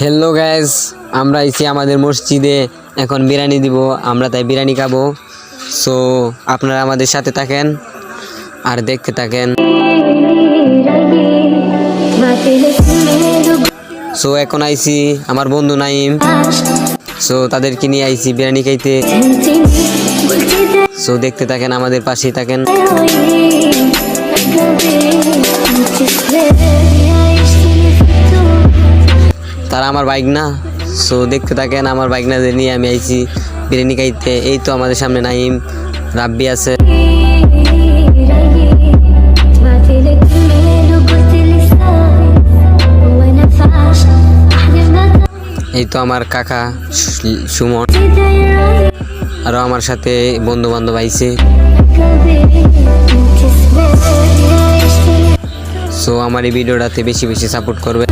Hello guys, আমরা আইছি আমাদের মসজিদে। এখন বিরিয়ানি দিব, আমরা তাই বিরিয়ানি খাবো। সো আপনারা আমাদের সাথে থাকেন আর দেখতে থাকেন। সো এখন আইছি আমার বন্ধু নাইম, সো তাদেরকে নিয়ে আইছি বিরিয়ানি খাইতে। সো দেখতে থাকেন, আমাদের পাশেই থাকেন। তারা আমার বাইক না, সো দেখতে থাকেন। আমার বাইক না নিয়ে আমি আইছি বিরিয়ানি খাইতে। এই তো আমাদের সামনে নাইম, রাব্বি আছে। এই তো আমার কাকা সুমন, আরো আমার সাথে বন্ধু বান্ধব আইছে। সো আমার এই ভিডিওটাতে বেশি বেশি সাপোর্ট করবে।